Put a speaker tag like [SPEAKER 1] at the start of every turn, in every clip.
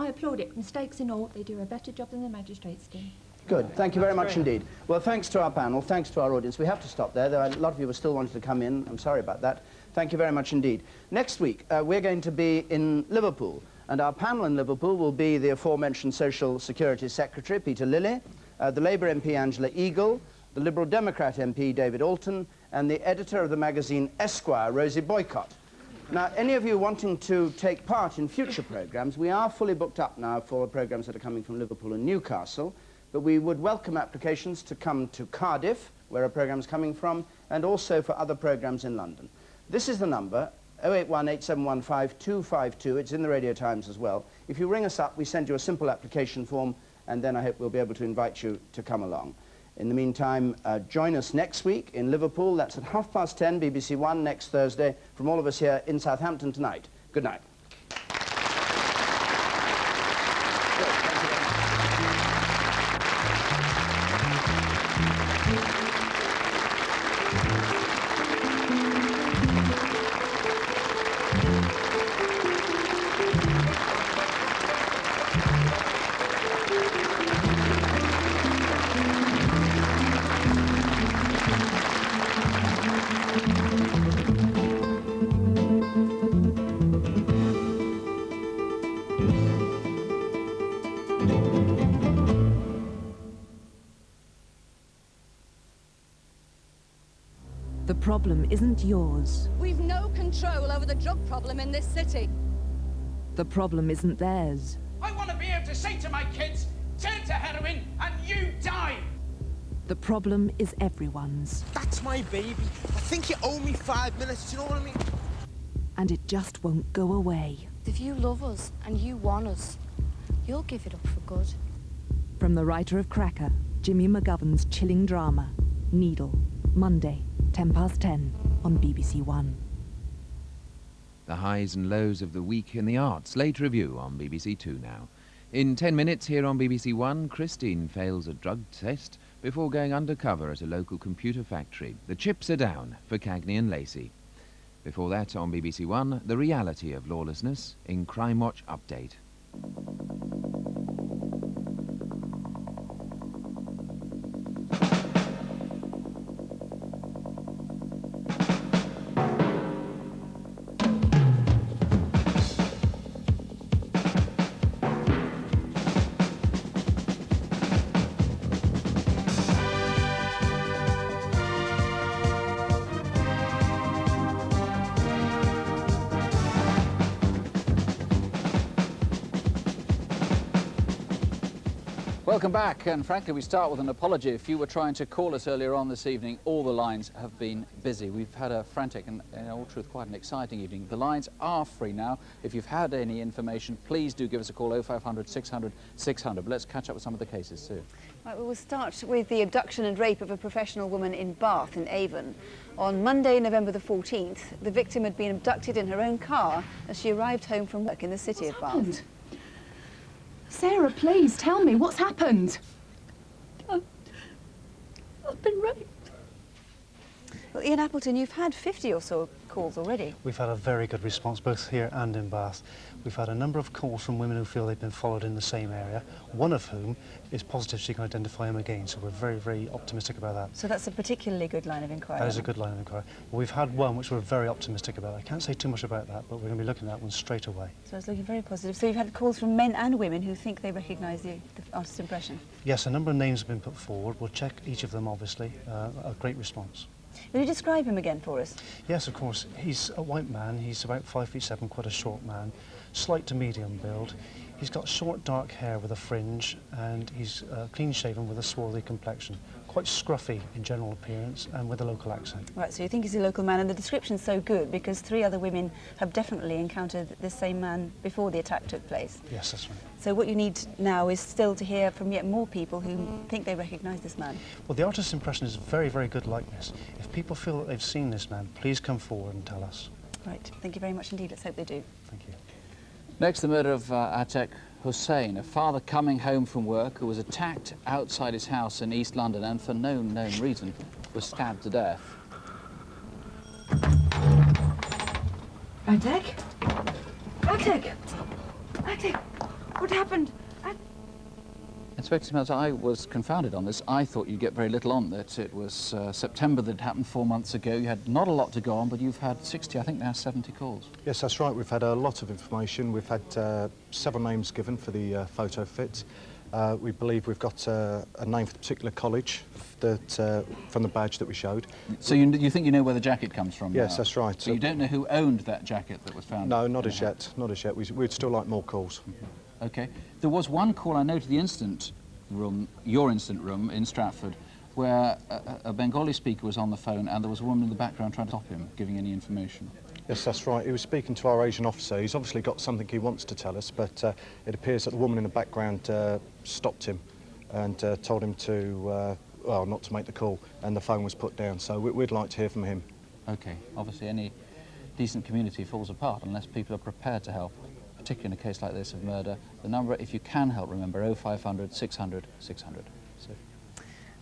[SPEAKER 1] I applaud it. Mistakes and all, they do a better job than the magistrates do.
[SPEAKER 2] Good. Thank you very much indeed. Well, thanks to our panel, thanks to our audience. We have to stop there. There are a lot of you who still wanted to come in. I'm sorry about that. Thank you very much indeed. Next week, we're going to be in Liverpool, and our panel in Liverpool will be the aforementioned Social Security Secretary, Peter Lilly, the Labour MP, Angela Eagle, the Liberal Democrat MP, David Alton, and the editor of the magazine Esquire, Rosie Boycott. Now, any of you wanting to take part in future programmes, we are fully booked up now for programmes that are coming from Liverpool and Newcastle, but we would welcome applications to come to Cardiff, where a programme's coming from, and also for other programmes in London. This is the number, 0818715 It's in the Radio Times as well. If you ring us up, we send you a simple application form, and then I hope we'll be able to invite you to come along. In the meantime, join us next week in Liverpool. That's at 10:30, BBC One, next Thursday, from all of us here in Southampton tonight. Good night.
[SPEAKER 3] The problem isn't yours.
[SPEAKER 4] We've no control over the drug problem in this city.
[SPEAKER 3] The problem isn't theirs.
[SPEAKER 5] I want to be able to say to my kids, turn to heroin and you die.
[SPEAKER 3] The problem is everyone's.
[SPEAKER 6] That's my baby. I think you owe me 5 minutes, do you know what I mean?
[SPEAKER 3] And it just won't go away.
[SPEAKER 4] If you love us and you want us, you'll give it up for good.
[SPEAKER 3] From the writer of Cracker, Jimmy McGovern's chilling drama, Needle, Monday, 10:10 on BBC One.
[SPEAKER 7] The highs and lows of the week in the arts. Late review on BBC Two now. In 10 minutes here on BBC One, Christine fails a drug test before going undercover at a local computer factory. The chips are down for Cagney and Lacey. Before that, on BBC One, the reality of lawlessness in Crimewatch Update.
[SPEAKER 8] Welcome back, and frankly we start with an apology. If you were trying to call us earlier on this evening, all the lines have been busy. We've had a frantic and in all truth quite an exciting evening. The lines are free now. If you've had any information, please do give us a call, 0500 600 600. But let's catch up with some of the cases too.
[SPEAKER 9] Right, we'll start with the abduction and rape of a professional woman in Bath in Avon. On Monday, November the 14th, the victim had been abducted in her own car as she arrived home from work in the city of Bath.
[SPEAKER 1] Sarah, please tell me what's happened.
[SPEAKER 9] I've been raped. Well, Ian Appleton, you've had 50 or so calls already.
[SPEAKER 10] We've had a very good response both here and in Bath. We've had a number of calls from women who feel they've been followed in the same area, one of whom is positive she can identify him again, so we're very, very optimistic about that.
[SPEAKER 9] So that's a particularly good line of inquiry.
[SPEAKER 10] That is a good line of inquiry. We've had one which we're very optimistic about. I can't say too much about that, but we're going to be looking at that one straight away.
[SPEAKER 9] So it's looking very positive. So you've had calls from men and women who think they recognise the artist's impression?
[SPEAKER 10] Yes, a number of names have been put forward. We'll check each of them, obviously. A great response.
[SPEAKER 9] Will you describe him again for us?
[SPEAKER 10] Yes, of course. He's a white man. He's about 5'7", quite a short man. Slight to medium build. He's got short dark hair with a fringe, and he's clean shaven with a swarthy complexion. Quite scruffy in general appearance and with a local accent.
[SPEAKER 9] Right, so you think he's a local man, and the description's so good because 3 other women have definitely encountered this same man before the attack took place.
[SPEAKER 10] Yes, that's right.
[SPEAKER 9] So what you need now is still to hear from yet more people who think they recognise this man.
[SPEAKER 10] Well, the artist's impression is very, very good likeness. If people feel that they've seen this man, please come forward and tell us.
[SPEAKER 9] Right, thank you very much indeed. Let's hope they do.
[SPEAKER 10] Thank you.
[SPEAKER 8] Next, the murder of Atek Hussain, a father coming home from work who was attacked outside his house in East London and for no known reason was stabbed to death.
[SPEAKER 1] Atek? Atek! Atek! What happened?
[SPEAKER 8] Inspector Smells, I was confounded on this. I thought you'd get very little on it. It was September that happened 4 months ago. You had not a lot to go on, but you've had 60, I think now 70 calls.
[SPEAKER 10] Yes, that's right. We've had a lot of information. We've had several names given for the photo fit. We believe we've got a name for the particular college that, from the badge that we showed.
[SPEAKER 8] So you think you know where the jacket comes from?
[SPEAKER 10] Yes,
[SPEAKER 8] now?
[SPEAKER 10] that's right.
[SPEAKER 8] So you don't know who owned that jacket that was found?
[SPEAKER 10] No, not as yet. Not as yet. We'd still like more calls.
[SPEAKER 8] Okay. There was one call I know to the incident room, your incident room in Stratford, where a Bengali speaker was on the phone and there was a woman in the background trying to stop him giving any information.
[SPEAKER 10] Yes, that's right. He was speaking to our Asian officer. He's obviously got something he wants to tell us, but it appears that the woman in the background stopped him and told him to, well, not to make the call, and the phone was put down. So we'd like to hear from him.
[SPEAKER 8] Okay. Obviously, any decent community falls apart unless people are prepared to help, particularly in a case like this of murder. The number, if you can help, remember, 0500 600 600. So.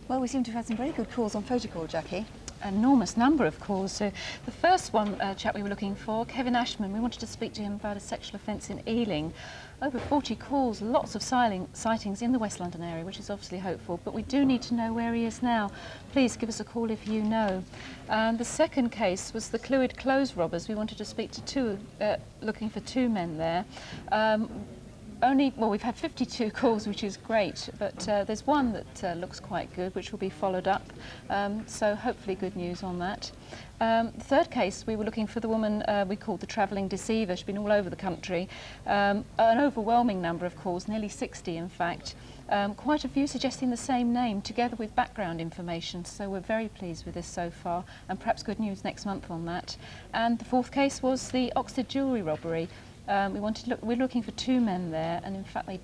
[SPEAKER 9] Well, we seem to have had some very good calls on photo call, Jackie.
[SPEAKER 11] An enormous number of calls. So the first one chap we were looking for, Kevin Ashman, we wanted to speak to him about a sexual offence in Ealing. Over 40 calls, lots of sightings in the West London area, which is obviously hopeful, but we do need to know where he is now. Please give us a call if you know. The second case was the Clwyd Close robbers. We wanted to speak to looking for 2 men there. Well, we've had 52 calls, which is great, but there's one that looks quite good, which will be followed up, so hopefully good news on that. The third case, we were looking for the woman we called the travelling deceiver. She's been all over the country. An overwhelming number of calls, nearly 60 in fact. Quite a few suggesting the same name, together with background information, so we're very pleased with this so far, and perhaps good news next month on that. And the fourth case was the Oxford jewellery robbery. We're looking for 2 men there, and in fact they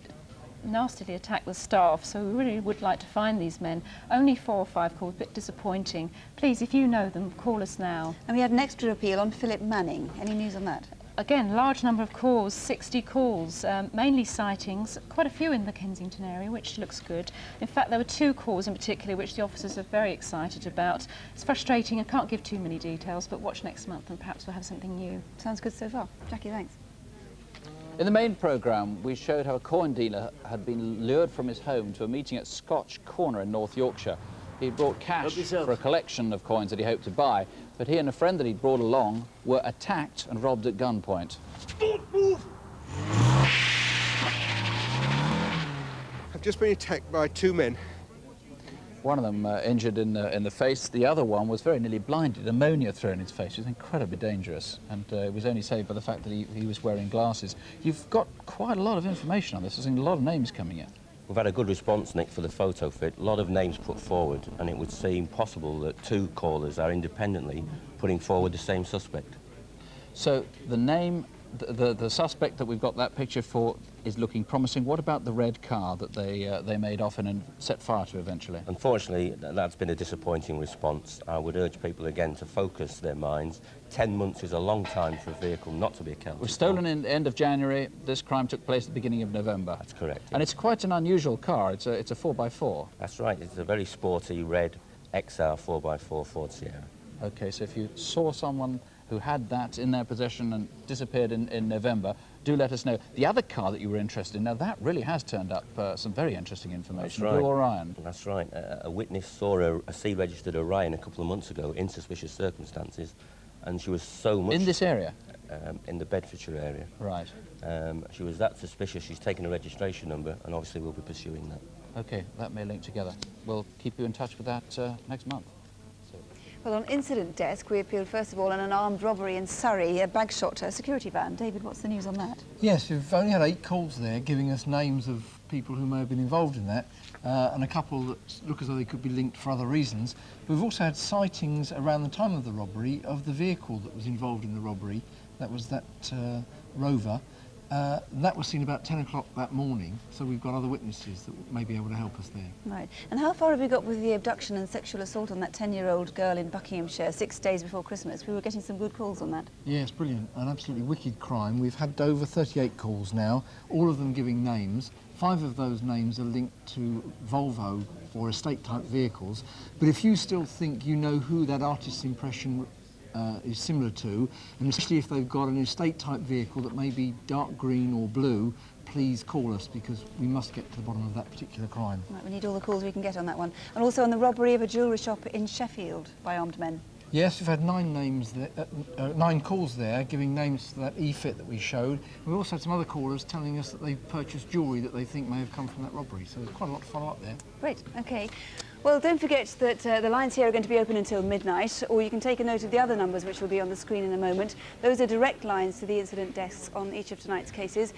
[SPEAKER 11] nastily attacked the staff, so we really would like to find these men. Only 4 or 5 calls, a bit disappointing. Please, if you know them, call us now.
[SPEAKER 9] And we had an extra appeal on Philip Manning. Any news on that?
[SPEAKER 11] Again, large number of calls, 60 calls, mainly sightings, quite a few in the Kensington area, which looks good. In fact, there were 2 calls in particular which the officers are very excited about. It's frustrating, I can't give too many details, but watch next month and perhaps we'll have something new.
[SPEAKER 9] Sounds good so far. Jackie, thanks.
[SPEAKER 8] In the main programme, we showed how a coin dealer had been lured from his home to a meeting at Scotch Corner in North Yorkshire. He brought cash for a collection of coins that he hoped to buy, but he and a friend that he'd brought along were attacked and robbed at gunpoint.
[SPEAKER 6] I've just been attacked by 2 men.
[SPEAKER 8] One of them injured in the face. The other one was very nearly blinded. Ammonia thrown in his face. It was incredibly dangerous, and it was only saved by the fact that he was wearing glasses. You've got quite a lot of information on this. There's a lot of names coming in.
[SPEAKER 12] We've had a good response, Nick, for the photo fit. A lot of names put forward, and it would seem possible that 2 callers are independently putting forward the same suspect.
[SPEAKER 8] So the name, the suspect that we've got that picture for is looking promising. What about the red car that they made off in and set fire to eventually?
[SPEAKER 12] Unfortunately, that's been a disappointing response. I would urge people again to focus their minds. 10 months is a long time for a vehicle not to be accounted for.
[SPEAKER 8] It was stolen in the end of January. This crime took place at the beginning of November.
[SPEAKER 12] That's correct.
[SPEAKER 8] And it's quite an unusual car. It's a 4x4.
[SPEAKER 12] That's right. It's a very sporty red XR 4x4 Ford Sierra.
[SPEAKER 8] Okay, so if you saw someone who had that in their possession and disappeared in November, do let us know. The other car that you were interested in, now that really has turned up some very interesting information.
[SPEAKER 12] That's right.
[SPEAKER 8] Blue Orion.
[SPEAKER 12] That's right. A witness saw a C-registered Orion a couple of months ago in suspicious circumstances, and she was so much...
[SPEAKER 8] In this area?
[SPEAKER 12] In the Bedfordshire area.
[SPEAKER 8] Right.
[SPEAKER 12] She was that suspicious, she's taken a registration number, and obviously we'll be pursuing that.
[SPEAKER 8] Okay, that may link together. We'll keep you in touch with that next month.
[SPEAKER 9] Well, on incident desk, we appealed first of all on an armed robbery in Surrey, a bag shot a security van. David, what's the news on that?
[SPEAKER 13] Yes, we've only had 8 calls there giving us names of people who may have been involved in that, and a couple that look as though they could be linked for other reasons. We've also had sightings around the time of the robbery of the vehicle that was involved in the robbery. That was that Rover. That was seen about 10 o'clock that morning, so we've got other witnesses that may be able to help us there.
[SPEAKER 9] Right. And how far have we got with the abduction and sexual assault on that 10-year-old girl in Buckinghamshire 6 days before Christmas? We were getting some good calls on that.
[SPEAKER 13] Yes, brilliant. An absolutely wicked crime. We've had over 38 calls now, all of them giving names. 5 of those names are linked to Volvo or estate-type vehicles. But if you still think you know who that artist's impression is similar to, and especially if they've got an estate-type vehicle that may be dark green or blue, please call us, because we must get to the bottom of that particular crime.
[SPEAKER 9] Right, we need all the calls we can get on that one. And also on the robbery of a jewellery shop in Sheffield by armed men.
[SPEAKER 13] Yes, we've had 9 names there, 9 calls there, giving names to that e-fit that we showed. We also had some other callers telling us that they've purchased jewellery that they think may have come from that robbery. So there's quite a lot to follow up there.
[SPEAKER 9] Great, OK. Well, don't forget that the lines here are going to be open until midnight, or you can take a note of the other numbers which will be on the screen in a moment. Those are direct lines to the incident desks on each of tonight's cases.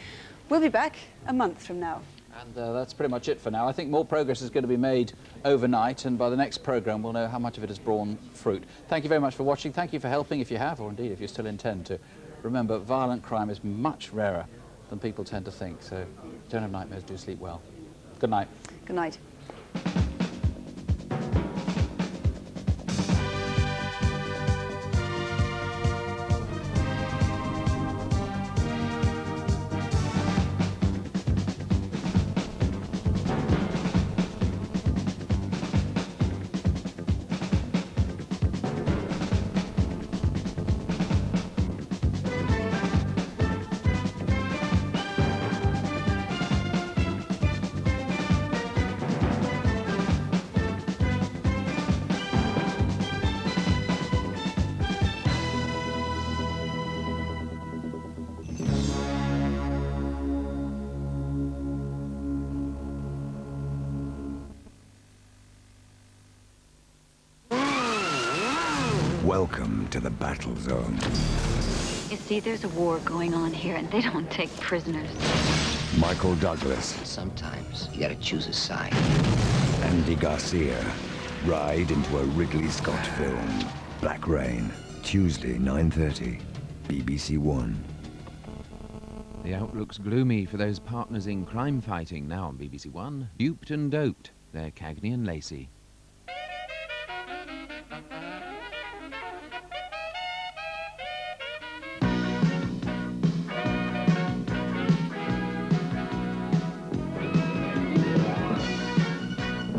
[SPEAKER 9] We'll be back a month from now.
[SPEAKER 8] And that's pretty much it for now. I think more progress is going to be made overnight, and by the next programme we'll know how much of it has borne fruit. Thank you very much for watching. Thank you for helping, if you have, or indeed if you still intend to. Remember, violent crime is much rarer than people tend to think, so don't have nightmares, do sleep well. Good night.
[SPEAKER 9] Good night.
[SPEAKER 14] Welcome to the battle zone.
[SPEAKER 15] You see, there's a war going on here, and they don't take prisoners.
[SPEAKER 14] Michael Douglas.
[SPEAKER 16] Sometimes you gotta choose a side.
[SPEAKER 14] Andy Garcia. Ride into a Ridley Scott film. Black Rain. Tuesday, 9:30. BBC One.
[SPEAKER 7] The outlook's gloomy for those partners in crime fighting now on BBC One. Duped and doped. They're Cagney and Lacey.